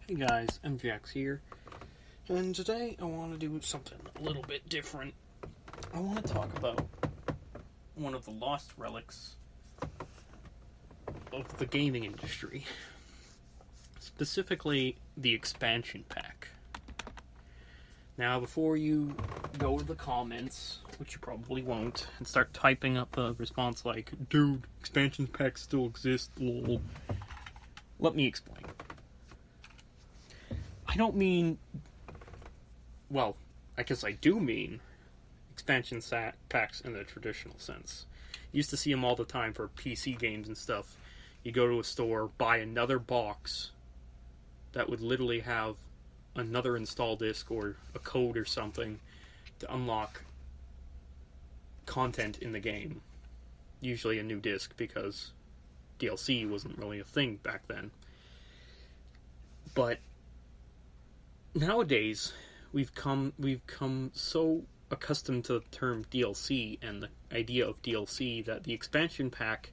Hey guys, Mjax here, and today I want to do something a little bit different. I want to talk about one of the lost relics of the gaming industry, specifically the expansion pack. Now, before you go to the comments, which you probably won't, and start typing up a response like, "Dude, expansion packs still exist, lol," let me explain. I don't mean, well, I guess I do mean expansion packs in the traditional sense. You used to see them all the time for PC games and stuff. You go to a store, buy another box that would literally have another install disc or a code or something to unlock content in the game. Usually a new disc, because DLC wasn't really a thing back then. But nowadays, we've come so accustomed to the term DLC and the idea of DLC that the expansion pack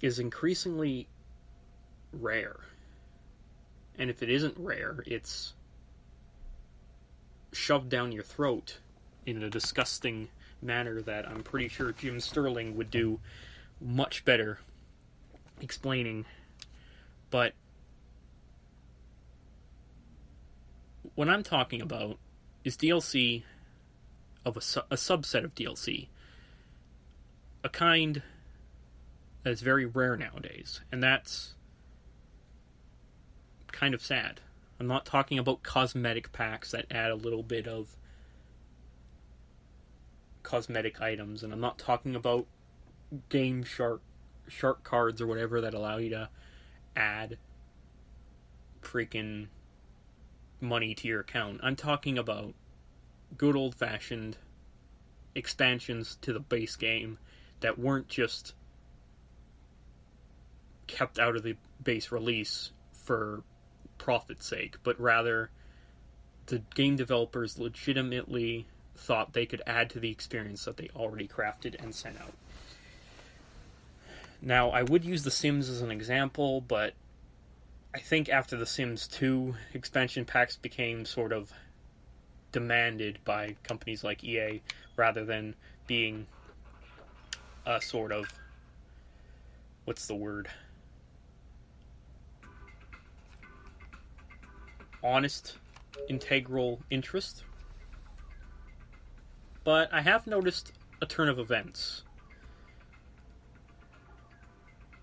is increasingly rare. And if it isn't rare, it's shoved down your throat in a disgusting manner that I'm pretty sure Jim Sterling would do much better explaining. But what I'm talking about is DLC of a subset of DLC. A kind that is very rare nowadays. And that's kind of sad. I'm not talking about cosmetic packs that add a little bit of cosmetic items. And I'm not talking about game shark cards or whatever that allow you to add freaking money to your account. I'm talking about good old-fashioned expansions to the base game that weren't just kept out of the base release for profit's sake, but rather the game developers legitimately thought they could add to the experience that they already crafted and sent out. Now, I would use The Sims as an example, but I think after The Sims 2, expansion packs became sort of demanded by companies like EA, rather than being a sort of, what's the word? Honest, integral interest. But I have noticed a turn of events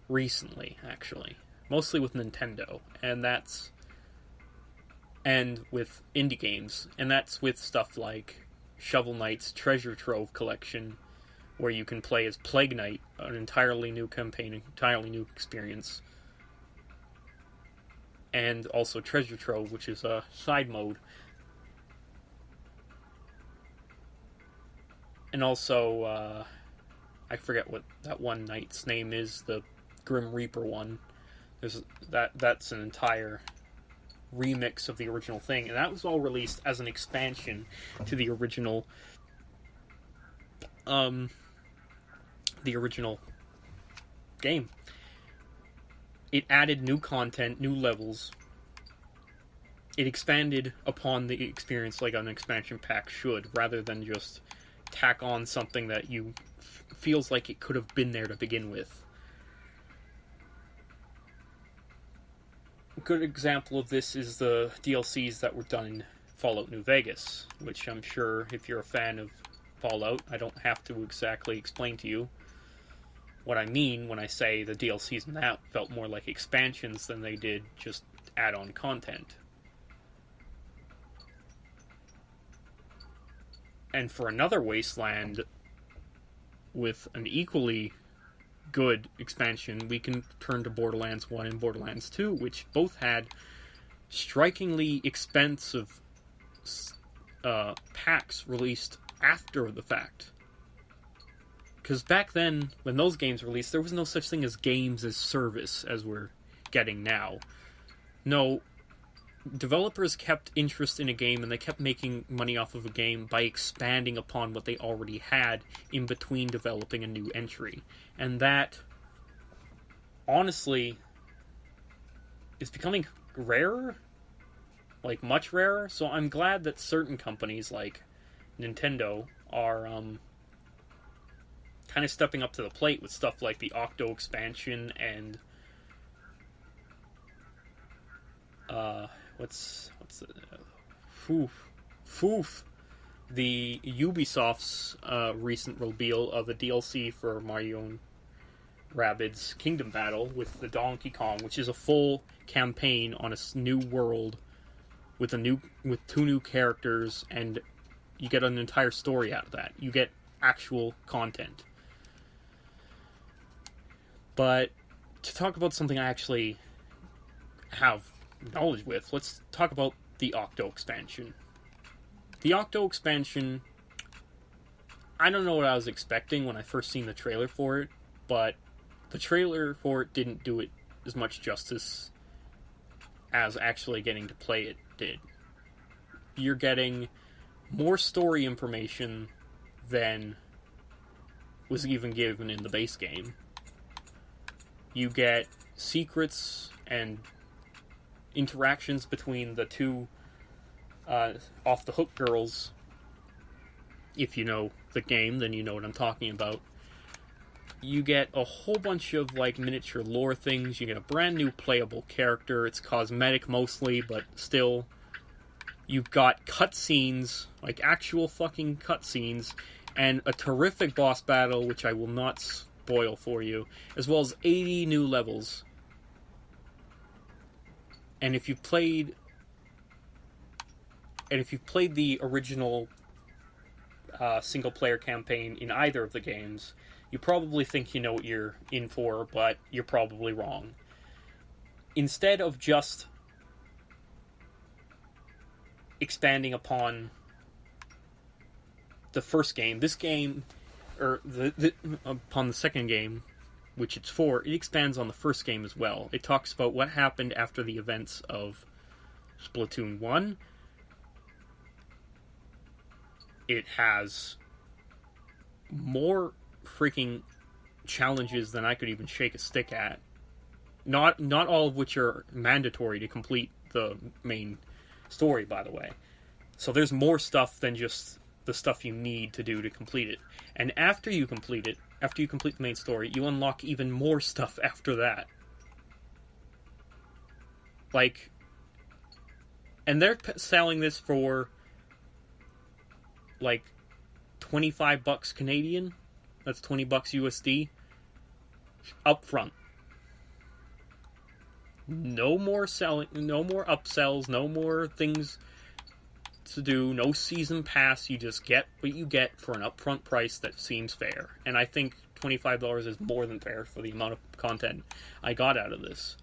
recently, actually. Mostly with Nintendo, and with indie games, and that's with stuff like Shovel Knight's Treasure Trove collection, where you can play as Plague Knight, an entirely new campaign, entirely new experience, and also Treasure Trove, which is a side mode, and also, I forget what that one knight's name is, the Grim Reaper one. That's an entire remix of the original thing, and that was all released as an expansion to the original game. It added new content, new levels. It expanded upon the experience like an expansion pack should, rather than just tack on something that feels like it could have been there to begin with. A good example of this is the DLCs that were done in Fallout New Vegas, which I'm sure if you're a fan of Fallout, I don't have to exactly explain to you what I mean when I say the DLCs in that felt more like expansions than they did just add-on content. And for another Wasteland with an equally good expansion, we can turn to Borderlands 1 and Borderlands 2, which both had strikingly expensive packs released after the fact. Because back then, when those games released, there was no such thing as games as service as we're getting now. No, developers kept interest in a game, and they kept making money off of a game by expanding upon what they already had in between developing a new entry. And that, honestly, is becoming rarer, like much rarer. So I'm glad that certain companies like Nintendo are kind of stepping up to the plate with stuff like the Octo expansion and what's the the Ubisoft's recent reveal of a DLC for Mario and Rabbids Kingdom Battle with the Donkey Kong, which is a full campaign on a new world with two new characters, and you get an entire story out of that. You get actual content. But to talk about something I actually have knowledge with, let's talk about the Octo expansion. The Octo expansion, I don't know what I was expecting when I first seen the trailer for it, but the trailer for it didn't do it as much justice as actually getting to play it did. You're getting more story information than was even given in the base game. You get secrets and interactions between the two off-the-hook girls. If you know the game, then you know what I'm talking about. You get a whole bunch of like miniature lore things. You get a brand new playable character. It's cosmetic mostly, but still. You've got cutscenes, like actual fucking cutscenes, and a terrific boss battle, which I will not spoil for you, as well as 80 new levels. And if you've played the original single-player campaign in either of the games, you probably think you know what you're in for, but you're probably wrong. Instead of just expanding upon the first game, this game, or upon the second game, which it's for, it expands on the first game as well. It talks about what happened after the events of Splatoon 1. It has more freaking challenges than I could even shake a stick at. Not all of which are mandatory to complete the main story, by the way. So there's more stuff than just the stuff you need to do to complete it. And after you complete the main story, you unlock even more stuff after that. Like, and they're selling this for like $25 Canadian. That's $20 USD up front. No more selling, no more upsells, no more things to do, no season pass. You just get what you get for an upfront price that seems fair. And I think $25 is more than fair for the amount of content I got out of this.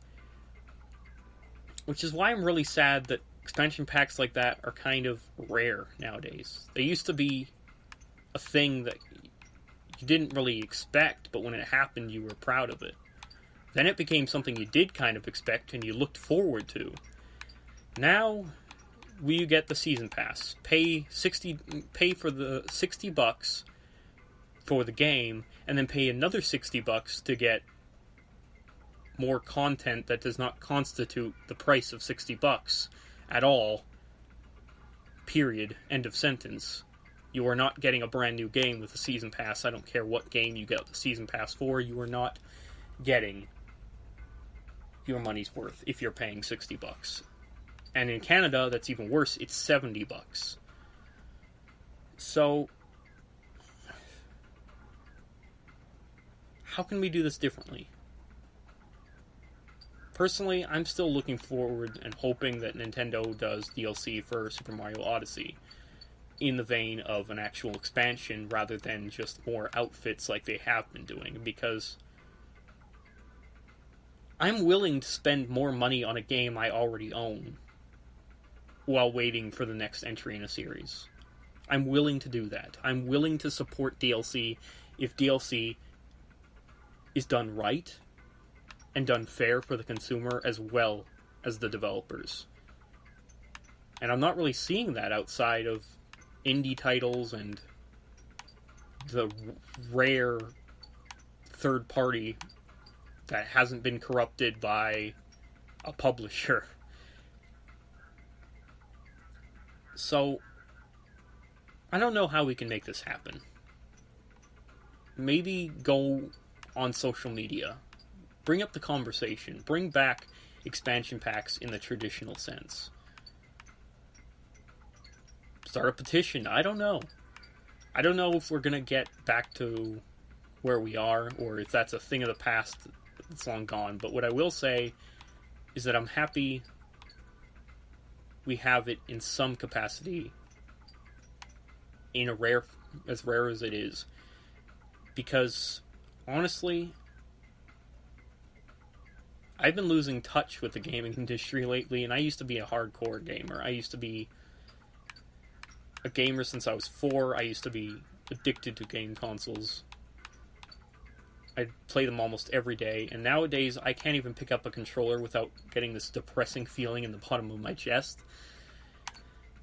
Which is why I'm really sad that expansion packs like that are kind of rare nowadays. They used to be a thing that you didn't really expect, but when it happened, you were proud of it. Then it became something you did kind of expect and you looked forward to. Now, we get the season pass. Pay for the $60 for the game, and then pay another $60 to get more content that does not constitute the price of $60 at all. Period. End of sentence. You are not getting a brand new game with a season pass. I don't care what game you get the season pass for. You are not getting your money's worth if you're paying $60. And in Canada, that's even worse. It's $70. So, how can we do this differently? Personally, I'm still looking forward and hoping that Nintendo does DLC for Super Mario Odyssey in the vein of an actual expansion rather than just more outfits like they have been doing, because I'm willing to spend more money on a game I already own while waiting for the next entry in a series. I'm willing to do that. I'm willing to support DLC if DLC is done right and done fair for the consumer as well as the developers. And I'm not really seeing that outside of indie titles and the rare third party that hasn't been corrupted by a publisher. So, I don't know how we can make this happen. Maybe go on social media. Bring up the conversation. Bring back expansion packs in the traditional sense. Start a petition. I don't know. I don't know if we're going to get back to where we are, or if that's a thing of the past that's long gone. But what I will say is that I'm happy we have it in some capacity, in as rare as it is. Because, honestly, I've been losing touch with the gaming industry lately, and I used to be a hardcore gamer. I used to be a gamer since I was 4. I used to be addicted to game consoles. I play them almost every day, and nowadays I can't even pick up a controller without getting this depressing feeling in the bottom of my chest.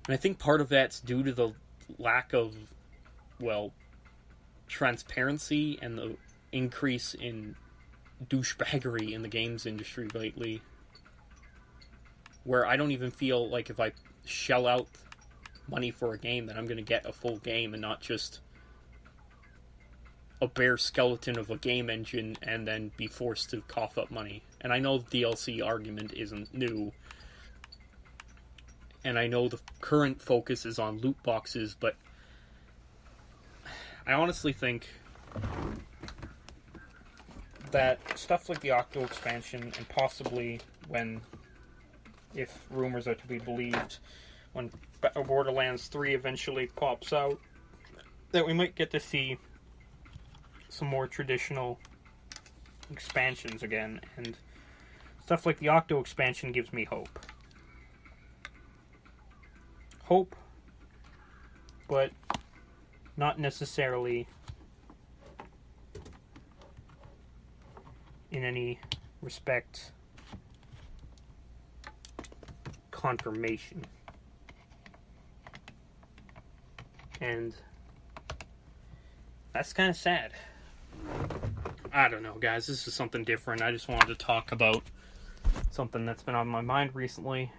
And I think part of that's due to the lack of, well, transparency and the increase in douchebaggery in the games industry lately, where I don't even feel like if I shell out money for a game that I'm going to get a full game and not just a bare skeleton of a game engine and then be forced to cough up money. And I know the DLC argument isn't new, and I know the current focus is on loot boxes, but I honestly think that stuff like the Octo expansion, and possibly if rumors are to be believed, when Borderlands 3 eventually pops out, that we might get to see some more traditional expansions again, and stuff like the Octo expansion gives me hope. Hope, but not necessarily in any respect confirmation. And that's kind of sad. I don't know, guys. This is something different. I just wanted to talk about something that's been on my mind recently.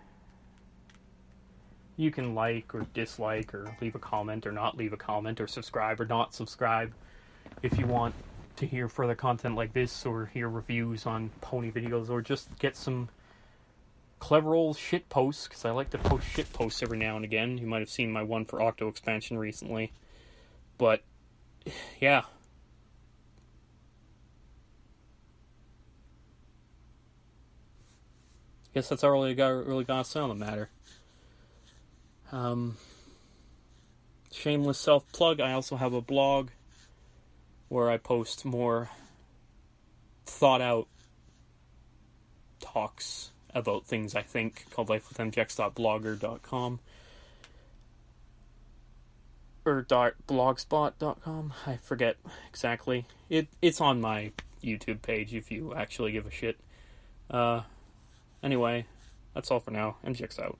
You can like or dislike or leave a comment or not leave a comment or subscribe or not subscribe if you want to hear further content like this, or hear reviews on pony videos, or just get some clever old shit posts, because I like to post shit posts every now and again. You might have seen my one for Octo expansion recently. But, yeah. Guess that's all I really got to say on the matter. Shameless self-plug, I also have a blog where I post more thought-out talks about things I think, called lifewithmjax.blogger.com or .blogspot.com. I forget exactly. It's on my YouTube page if you actually give a shit. Anyway, that's all for now. Mjax out.